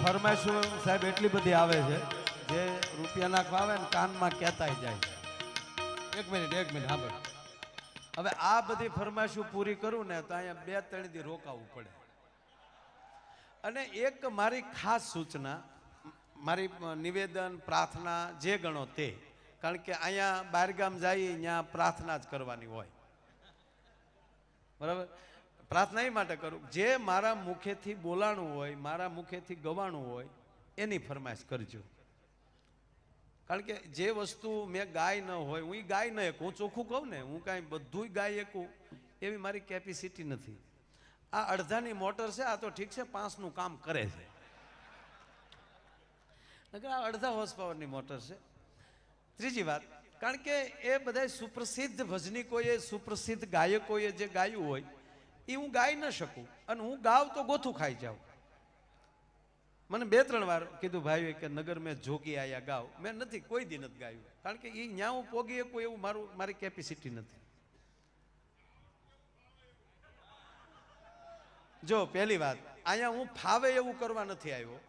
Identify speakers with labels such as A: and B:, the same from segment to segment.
A: ફરમાઈશો સાહેબ એટલી બધી આવે છે જે રૂપિયા નાખવા આવે ને કાનમાં કહેતાય જાય. એક મિનિટ હા ભાઈ. હવે આ બધી ફરમાઈશો પૂરી કરું ને તો અહીંયા 2-3 દી રોકાવું પડે. અને એક મારી ખાસ સૂચના, મારી નિવેદન પ્રાર્થના જે ગણો તે, કારણ કે અહીંયા બહારગામ જઈએ ત્યાં પ્રાર્થના જ કરવાની હોય, બરાબર. પ્રાર્થના એ માટે કરું, જે મારા મુખેથી બોલાણું હોય, મારા મુખેથી ગવાણું હોય એની ફરમાઈશ કરજો. કારણ કે જે વસ્તુ મેં ગાય ન હોય, હું ગાય ન શકું, હું ચોખ્ખું કહું ને, હું કાંઈ બધું ગાઈ શકું એવી મારી કેપેસિટી નથી. આ અડધાની મોટર છે, આ તો ઠીક છે 5નું કામ કરે છે, આ અડધા હોર્સ પાવરની મોટર છે. ત્રીજી વાત, કારણ કે એ બધા સુપ્રસિદ્ધ ભજનીકોએ, સુપ્રસિદ્ધ ગાયકોએ જે ગાયું હોય એ હું ગાઈ ન શકું, અને હું ગાવ તો ગોથું ખાઈ જાઉં. મને 2-3 વાર કીધું ભાઈ કે નગર મેં જોગી આયા ગાવ, મેં નથી કોઈ દી નથી ગાયું, કારણ કે એ ન્યા હું પોગી શકું એવું મારી કેપેસિટી નથી. જો પહેલી વાત, અહીંયા હું ફાવે એવું કરવા નથી આવ્યો.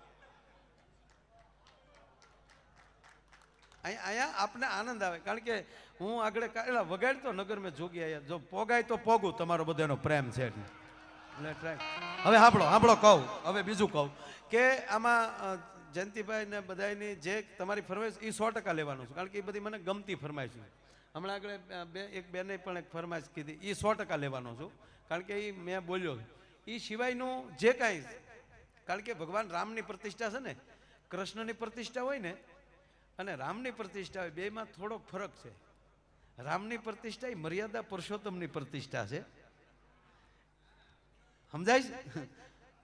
A: અહીંયા આપને આનંદ આવે, કારણ કે હું આગળ વગાડતો નગર મેં જોગી આયા, જો પોગાય તો પોગું, તમારો બધાનો પ્રેમ છે એટલે. હવે સાંભળો કહું, હવે બીજું કહું કે આમાં જયંતિભાઈ ને બધાની જે તમારી ફરમાઈશ એ 100% લેવાનું છે, કારણ કે એ બધી મને ગમતી ફરમાઈશ છે. હમણાં આગળ એક બેને પણ એક ફરમાઈશ કીધી, એ 100% લેવાનો છું, કારણ કે એ મેં બોલ્યો. એ સિવાયનું જે કાંઈ, કારણ કે ભગવાન રામની પ્રતિષ્ઠા છે ને, કૃષ્ણની પ્રતિષ્ઠા હોય ને અને રામની પ્રતિષ્ઠા હોય, બેમાં થોડોક ફરક છે. રામની પ્રતિષ્ઠા એ મર્યાદા પુરુષોત્તમની પ્રતિષ્ઠા છે, સમજાય છે?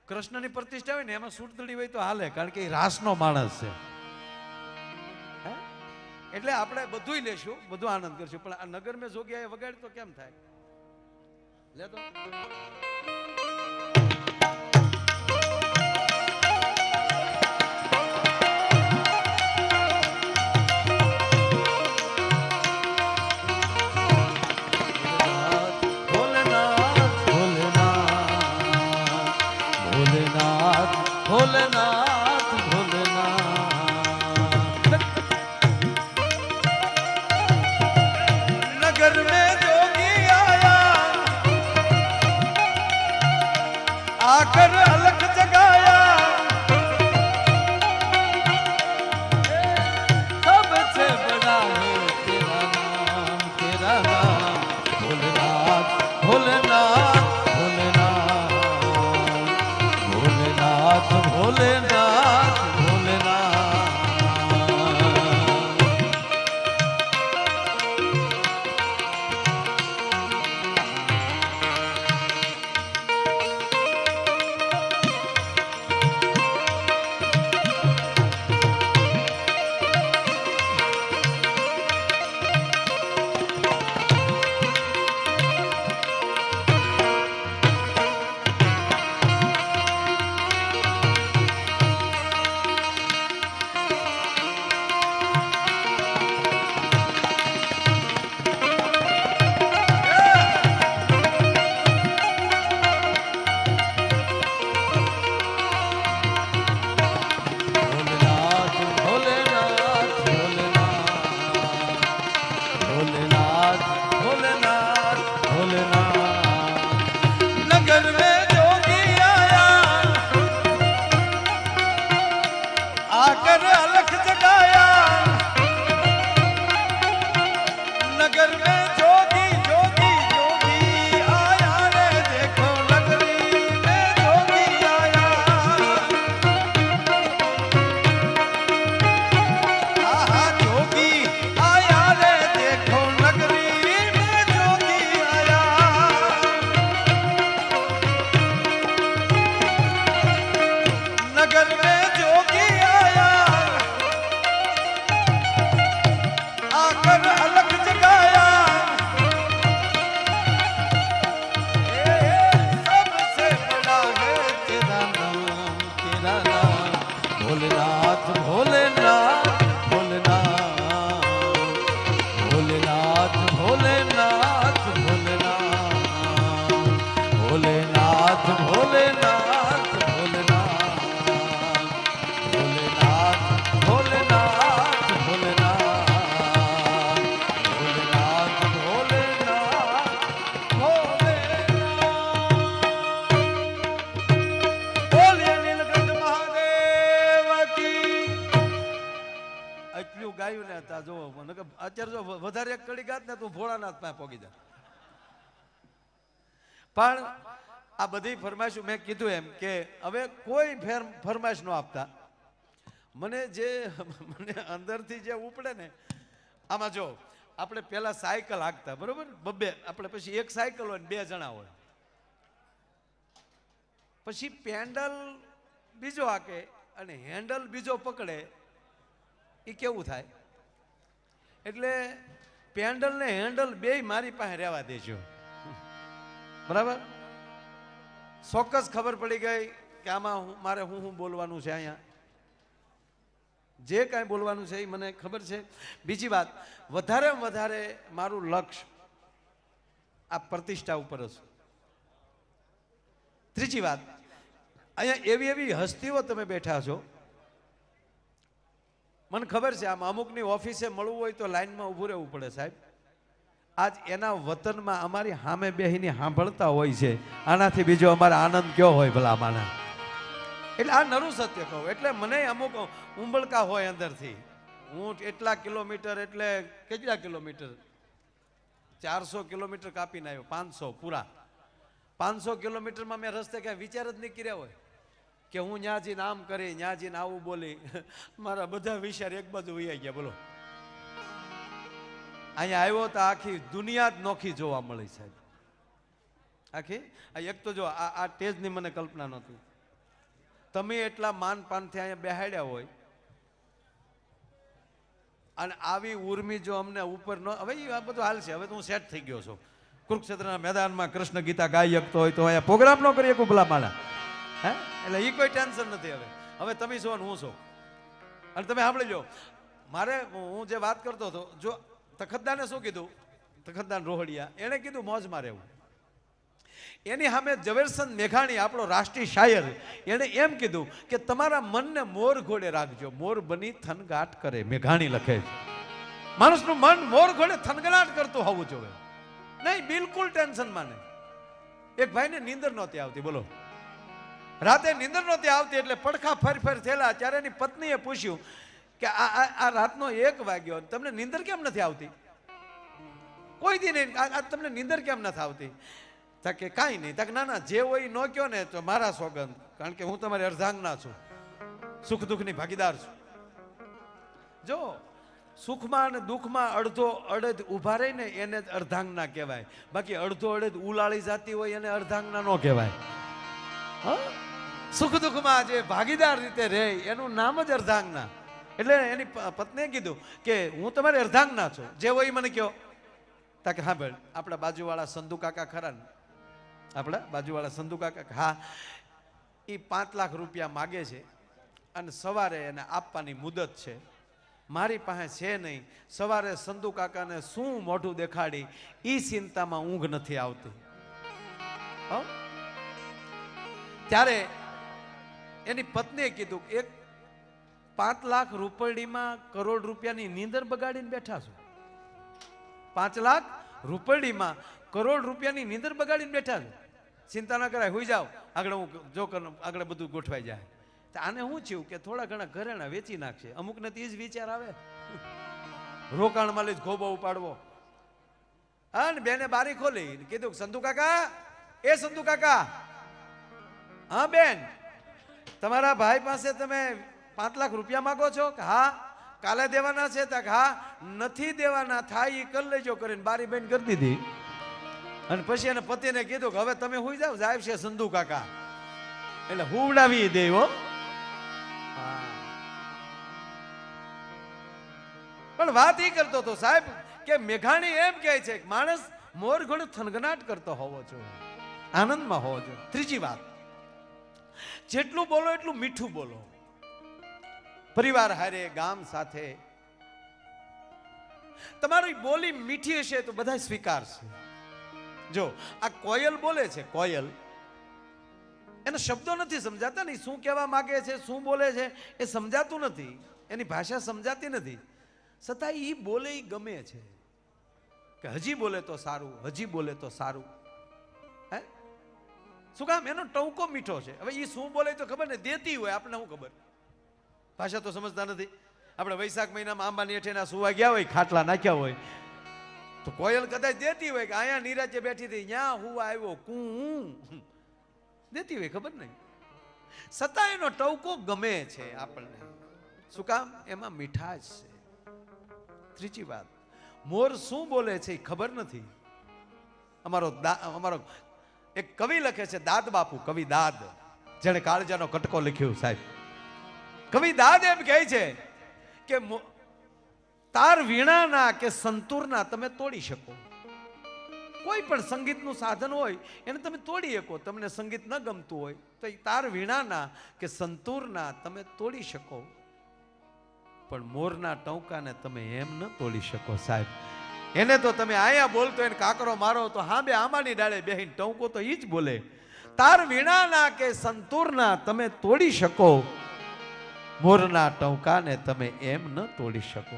A: કૃષ્ણની પ્રતિષ્ઠા હોય ને એમાં સૂટદડી હોય તો હાલે, કારણ કે એ રાસનો માણસ છે. એટલે આપણે બધું લેશું, બધું આનંદ કરશું, પણ આ નગર મેં જોગ્યા વગાડ તો કેમ થાય? લે તો भोलेनाथ भोलेनाथ नगर में जोगी आया, आकर अलख जगाया, सबसे बड़ा है तेरा नाम भोलेनाथ भोलेनाथ भोलेनाथ भोलेनाथ भोलेनाथ। અત્યારે જો વધારે એક કડી ગાત ને તું ભોળાનાથ પાસે પોગી જા. પણ આ બધી ફરમાઈશ મેં કીધું એમ કે હવે કોઈ ફરમાઈશ ન આપતા. મને અંદરથી જે ઉપડે ને આમાં જો આપણે પેલા સાયકલ હાંકતા બરોબર, બબ્બે આપણે પછી એક સાયકલ હોય ને 2 જણા હોય, પછી પેન્ડલ બીજો હાકે અને હેન્ડલ બીજો પકડે, એ કેવું થાય? એટલે પેન્ડલ ને હેન્ડલ બેય મારી પાસે રહેવા દેજો, બરાબર? ચોક્કસ ખબર પડી ગઈ કે આમાં મારે હું બોલવાનું છે, અહીંયા જે કાંઈ બોલવાનું છે એ મને ખબર છે. બીજી વાત, વધારે મારું લક્ષ્ય આ પ્રતિષ્ઠા ઉપર હશે. ત્રીજી વાત, અહીંયા એવી હસ્તીઓ તમે બેઠા છો, મને ખબર છે આમ અમુકની ઓફિસે મળવું હોય તો લાઈનમાં ઊભું રહેવું પડે સાહેબ. આજ એના વતનમાં અમારી સામે બેહીને સાંભળતા હોય છે, આનાથી બીજો અમારે આનંદ કયો હોય ભલા માના? એટલે આ નરું સત્ય કહું. એટલે મને અમુક ઉંબળકા હોય અંદરથી. હું એટલા કિલોમીટર, એટલે કેટલા કિલોમીટર, 400 કિલોમીટર કાપીને આવ્યો, 500 પૂરા. 500 કિલોમીટરમાં મેં રસ્તે ક્યાંય વિચાર જ નહીં કર્યા હોય કે હું ન્યા જઈને આમ કરી, ન્યા જઈને આવું બોલી. મારા બધા વિચાર એક બાજુ વહી ગયા. બોલો, અહીંયા આવ્યો તો આખી દુનિયા જ નોખી જોવા મળી સાહેબ. આખી એક તો જો આ ટેજની મને કલ્પના નહોતી. તમે એટલા માન પાનથી અહીંયા બેહાડ્યા હોય અને આવી ઉર્મી જો અમને ઉપર ન, હવે આ બધું હાલ છે. હવે તો હું સેટ થઈ ગયો છું. કુરુક્ષેત્રના મેદાનમાં કૃષ્ણ ગીતા ગાઈ શકતો હોય તો અહીંયા પ્રોગ્રામ ન કરી શકું ભલા માના? હે, એટલે એ કોઈ ટેન્શન નથી. હવે તમે છો ને હું છું. અને તમે સાંભળી લો, મારે હું જે વાત કરતો હતો, જો તખતદાને શું કીધું, તખતદાન રોહડિયા, એણે કીધું મોજમાં રહેવું. એની સામે ઝવેરચંદ મેઘાણી, આપણો રાષ્ટ્રીય શાયર, એણે એમ કીધું કે તમારા મનને મોર ઘોડે રાખજો, મોર બની થનગાટ કરે. મેઘાણી લખે છે માણસનું મન મોર ઘોડે થનગનાટ કરતું હોવું જોઈએ, નહીં બિલકુલ ટેન્શનમાં નહીં. એક ભાઈને નીંદર નહોતી આવતી, બોલો, રાતે નીંદર નહોતી આવતી, એટલે પડખા ફરી થયેલા. ત્યારે એની પત્નીએ પૂછ્યું કે આ રાતનો 1 વાગ્યો, તમને નીંદર કેમ નથી આવતી? કોઈ દી નહીં, આ તમને નીંદર કેમ નથી આવતી? કે કાંઈ નહીં. તક ના જે હોય ન કયો ને તો મારા સોગંદ, કારણ કે હું તમારી અર્ધાંગના છું, સુખ દુઃખની ભાગીદાર છું. જો સુખમાં અને દુઃખમાં અડધો અડધ ઉભા રહી ને એને જ અર્ધાંગના કહેવાય. બાકી અડધો અડધ ઉલાળી જતી હોય એને અર્ધાંગના ન કહેવાય. સુખ દુઃખમાં જે ભાગીદાર રીતે રહે એનું નામ જ અર્ધાંગના. એટલે એની પત્નીએ કીધું કે હું તમારી અર્ધાંગના છું, જે હોય મને કયો. તાકે હા ભાઈ, આપણા બાજુવાળા સંધુ કાકા ખરા ને, આપણા બાજુવાળા સંધુ કાકા, હા, એ 5 લાખ રૂપિયા માગે છે અને સવારે એને આપવાની મુદત છે. મારી પાસે છે નહીં. સવારે સંધુ કાકાને શું મોઢું દેખાડી એ ચિંતામાં ઊંઘ નથી આવતી. ત્યારે એની પત્નીએ કીધું, એક 5 લાખ રૂપડીમાં કરોડ રૂપિયાની નીંદર બગાડીને બેઠા છો. 5 લાખ રૂપડીમાં કરોડ રૂપિયાની નીંદર બગાડીને બેઠા છો. ચિંતા ના કરાય, હોઈ જાઓ, આગળ હું જો આગળ બધું ગોઠવાઈ જાય. તો આને શું થયું કે થોડા ઘણા ઘરેણા વેચી નાખશે. અમુકને તો એ જ વિચાર આવે, રોકાણમાં લઈ ખોબો ઉપાડવો. અને બેને બારી ખોલી કીધું, સંધુ કાકા, એ સંધુ કાકા, હા બેન, તમારા ભાઈ પાસે તમે 5 લાખ રૂપિયા માગો છો? કે હા. કાલે દેવાના છે? તક હા. નથી દેવાના, થાય એ કરી લેજો કરીને બારી બેન કરી દીધી. અને પછી એને પતિને કીધું કે હવે તમે હુઈ જાવ, જાય છે સંધુ કાકા. એટલે હુવડાવી દે. હો, પણ વાત એ કરતો હતો સાહેબ કે મેઘાણી એમ કહે છે કે માણસ મોર ઘોડે થનગનાટ કરતો હોવો જોઈએ, આનંદમાં હોવો જોઈએ. ત્રીજી વાત, જેટલું બોલો એટલું મીઠું બોલો. પરિવાર હારે, ગામ સાથે તમારી બોલી મીઠી હશે તો બધા સ્વીકારશે. જો આ કોયલ બોલે છે, કોયલ, એના શબ્દો નથી સમજાતા, નહીં શું કહેવા માંગે છે, શું બોલે છે એ સમજાતું નથી, એની ભાષા સમજાતી નથી, છતાં એ બોલે એ ગમે છે કે હજી બોલે તો સારું, હજી બોલે તો સારું. હે, શું કામ? એનો ટવકો મીઠો છે. હવે એ શું બોલે તો ખબર ને, દેતી હોય આપણને શું ખબર, ભાષા તો સમજતા નથી. આપણે વૈશાખ મહિનામાં આંબાની હેઠેના સુવા ગયા હોય, ખાટલા નાખ્યા હોય, તો કોયલ કદાચ દેતી હોય કે અહીંયા નીરાજે બેઠી હતી, ત્યાં હુવા આવ્યો કું દેતી હોય, ખબર નહીં. છતાં એનો ટવકો ગમે છે આપણને. શું કામ? એમાં મીઠાશ છે. ત્રીજી વાત, મોર શું બોલે છે એ ખબર નથી. અમારો એક કવિ લખે છે, દાદ બાપુ, કવિ દાદ, જેણે કાળજાનો કટકો લખ્યો સાહેબ. કવિ દાદ એમ કહે છે કે તાર વીણાના કે સંતૂરના તમે તોડી શકો. કોઈ પણ સંગીતનું સાધન હોય એને તમે તોડી શકો. તમને સંગીત ન ગમતું હોય તો તાર વીણાના કે સંતૂરના તમે તોડી શકો, પણ મોરના ટંકાને તમે એમ ન તોડી શકો સાહેબ. એને તો તમે આયા બોલતો એને કાકરો મારો તો હાંબે આંબાની ડાળે બેહીને ટંકો તો ઈ જ બોલે. તાર વીણાના કે સંતૂરના તમે તોડી શકો, મોરના ટંકાને તમે એમ ન તોડી શકો.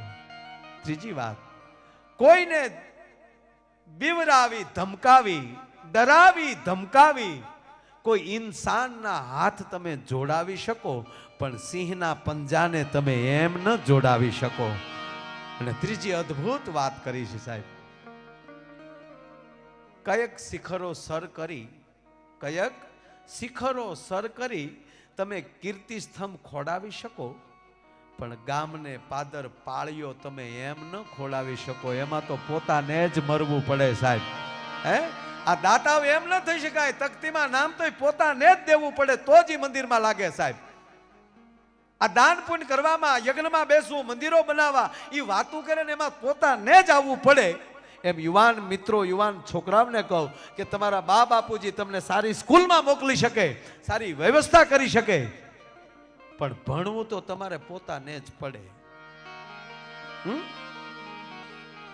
A: ત્રીજી વાત, કોઈને બીવરાવી ધમકાવી, ડરાવી ધમકાવી કોઈ ઇન્સાનના હાથ તમે જોડાવી શકો, પણ સિંહના પંજાને તમે એમ ન જોડાવી શકો. અને ત્રીજી અદ્ભુત વાત કરી છે સાહેબ, કયક શિખરો સર કરી, કયક શિખરો સર કરી તમે કીર્તિ સ્તંભ ખોડાવી શકો, પણ ગામને પાદર પાળ્યો તમે એમ ન ખોડાવી શકો. એમાં તો પોતાને જ મરવું પડે સાહેબ. હે, આ દાતાઓ એમ ન થઈ શકાય. તકતીમાં નામ તો પોતાને જ દેવું પડે તો જ મંદિરમાં લાગે સાહેબ. આ દાન પુણ્ય કરવામાં, યજ્ઞમાં બેસવું, મંદિરો બનાવવા, એ વાતું કરે ને એમાં પોતાને જ આવવું પડે. એમ યુવાન મિત્રો, યુવાન છોકરાઓને કહું કે તમારા બા બાપુજી તમને સારી સ્કૂલમાં મોકલી શકે, સારી વ્યવસ્થા કરી શકે, પણ ભણવું તો તમારે પોતાને જ પડે.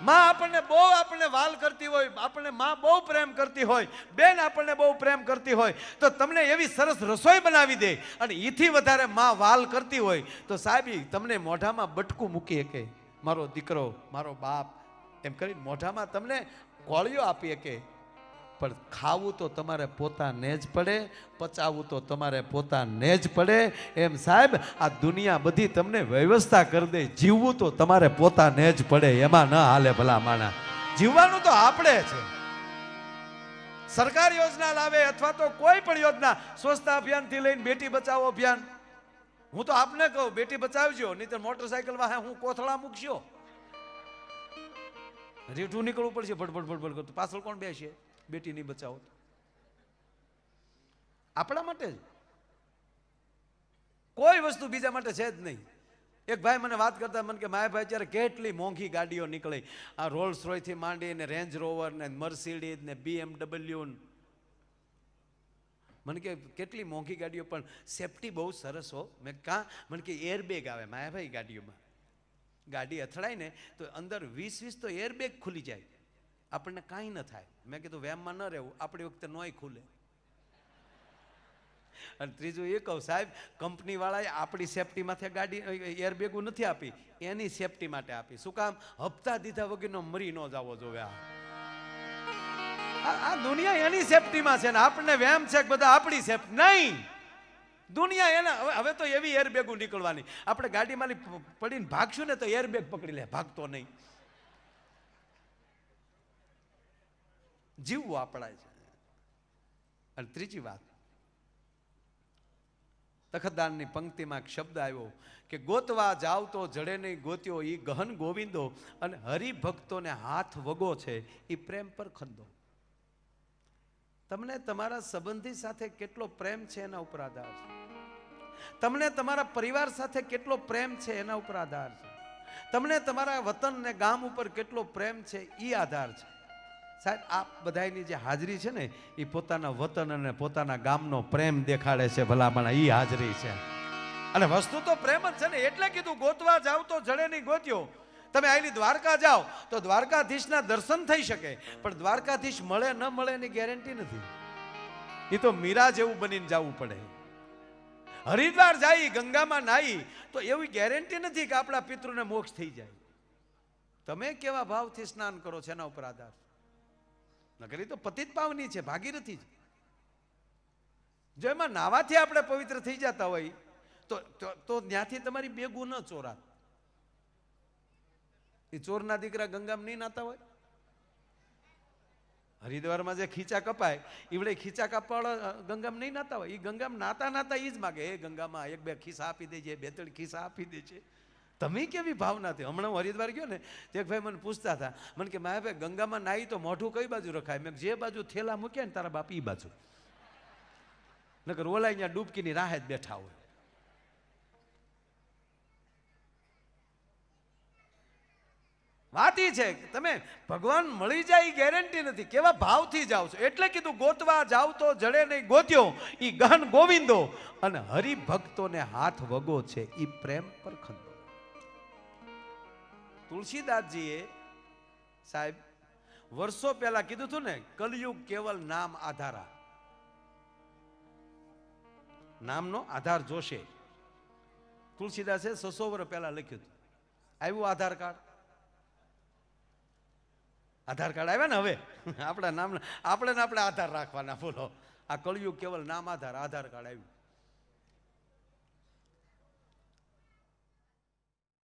A: માં આપણને બહુ આપણને વાલ કરતી હોય, આપણને માં બહુ પ્રેમ કરતી હોય, બેન આપણને બહુ પ્રેમ કરતી હોય, તો તમને એવી સરસ રસોઈ બનાવી દે, અને એથી વધારે માં વાલ કરતી હોય તો સાહેબ તમને મોઢામાં બટકું મૂકી શકે, મારો દીકરો, મારો બાપ, એમ કરીને મોઢામાં તમને કોળિયો આપી શકે. પણ ખાવું તો તમારે પોતાને જ પડે, પચાવવું તો તમારે પોતાને જ પડે. એમ સાહેબ આ દુનિયા બધી તમને વ્યવસ્થા કરી દે, જીવવું તો તમારે પોતાને જ પડે. એમાં ન હાલે ભલા માણા. જીવવાનું તો આપણે છે. સરકાર યોજના લાવે અથવા તો કોઈ પણ યોજના, સ્વચ્છતા અભિયાનથી લઈને બેટી બચાવો અભિયાન, હું તો આપને કહું બેટી બચાવજો, નહીં તો મોટરસાયકલ વાહે હું કોથળા મૂકશો, રીઠું નીકળવું પડશે ભડભડ ભડભડ કરતું. પાછળ કોણ બેસે? બેટી નહીં બચાવો આપણા માટે જ. કોઈ વસ્તુ બીજા માટે છે જ નહીં. એક ભાઈ મને વાત કરતા, મને કે માયા ભાઈ અત્યારે કેટલી મોંઘી ગાડીઓ નીકળી, આ રોલ્સ રોય થી માંડીને રેન્જ રોવર ને મર્સિડીઝ ને BMW, મને કે કેટલી મોંઘી ગાડીઓ, પણ સેફટી બહુ સરસ હો. મેં કાં? મને કે એરબેગ આવે માયાભાઈ ગાડીઓમાં. ગાડી અથડાય ને તો અંદર 20 તો એરબેગ ખુલી જાય, આપણને કાંઈ ન થાય. મેં કીધું વેમમાં ન રહેવું, આપણી વખતે નોય ખુલે. અને ત્રીજું એ કહું સાહેબ, કંપની વાળાએ આપણી સેફટી માટે ગાડી એરબેગો નથી આપી, એની સેફટી માટે આપી. શું કામ? હપ્તા દીધા વગરનો મરી ન જવો જોવે. આ દુનિયા એની સેફટીમાં છે ને આપણને વેમ છે કે બધા આપણી સેફટી નહીં. દુનિયા એના. હવે તો એવી એરબેગો નીકળવાની, આપણે ગાડીમાં પડીને ભાગશું ને તો એરબેગ પકડી લે, ભાગતો નહીં. જીવવું આપણા છે. અને ત્રીજી વાત, તખતદાનની પંક્તિમાં એક શબ્દ આવ્યો કે ગોતવા જાવ તો જડે નહીં ગોત્યો, ઈ ગહન ગોવિંદો, અને હરિભક્તોને હાથ વગો છે એ પ્રેમ પર ખંદો. તમને તમારા સંબંધી સાથે કેટલો પ્રેમ છે એના ઉપર આધાર છે. તમને તમારા પરિવાર સાથે કેટલો પ્રેમ છે એના ઉપર આધાર છે. તમને તમારા વતન ને ગામ ઉપર કેટલો પ્રેમ છે એ આધાર છે. સાહેબ આ બધાની જે હાજરી છે ને એ પોતાના વતન અને પોતાના ગામનો પ્રેમ દેખાડે છે ભલામણ. એ હાજરી છે અને વસ્તુ તો પ્રેમ જ છે ને. એટલે કીધું ગોતવા જાવ તો જડે નહીં ગોત્યો. તમે આયલી દ્વારકા જાઓ તો દ્વારકાધીશના દર્શન થઈ શકે, પણ દ્વારકાધીશ મળે ન મળે એની ગેરંટી નથી. એ તો મીરા જેવું બનીને જવું પડે. હરિદ્વાર જાય, ગંગામાં નાઈ તો એવી ગેરંટી નથી કે આપણા પિતૃને મોક્ષ થઈ જાય. તમે કેવા ભાવથી સ્નાન કરો છો એના ઉપર આધાર. નગરી તો પતિત પાવની છે, ભાગીરથી છે. જો એમાં નાવાથી આપણે પવિત્ર થઈ જતા હોય તો ત્યાંથી તમારી બેગું ન ચોરાત. એ ચોરના દીકરા ગંગામાં નહીં નાતા હોય? હરિદ્વારમાં જે ખીચા કપાય એવડે ખીચા કાપવાવાળા ગંગામાં નહીં નાતા હોય? એ ગંગામાં નાતા નાતા એ જ માગે, એ ગંગામાં એક બે ખિસ્સા આપી દેજે, બે ત્રણ ખિસ્સા આપી દેજે. તમે કેવી ભાવના હતી? હમણાં હું હરિદ્વાર ગયો ને તે એક ભાઈ મને પૂછતા હતા, મને કે મારા ભાઈ ગંગામાં નાહી તો મોઢું કઈ બાજુ રખાય? મેં જે બાજુ થેલા મૂક્યા ને તારા બાપ એ બાજુ, નકર ઓલા અહીંયા ડૂબકીની રાહે જ બેઠા હોય. વાત ઈ છે કે તમે ભગવાન મળી જાય એ ગેરંટી નથી, કેવા ભાવથી જાઓ છો. એટલે કીધું ગોતવા જાવ તો જડે નહીં ગોત્યો ઈ ગહન ગોવિંદો, અને હરિભક્તોને હાથ વગો છે ઈ પ્રેમ પર ખંડો. તુલસીદાસજીએ સાહેબ વર્ષો પહેલા કીધું હતું ને, કલયુગ કેવલ નામ આધારા, નામનો આધાર જોશે. તુલસીદાસે 600 વર્ષ પહેલા લખ્યું હતું. આવ્યું આધાર કાર્ડ? આધાર કાર્ડ આવ્યા ને હવે આપણા નામ, આપણે આધાર રાખવાના. બોલો, આ કળિયુગ કેવલ નામ આધાર, આધાર કાર્ડ આવ્યું.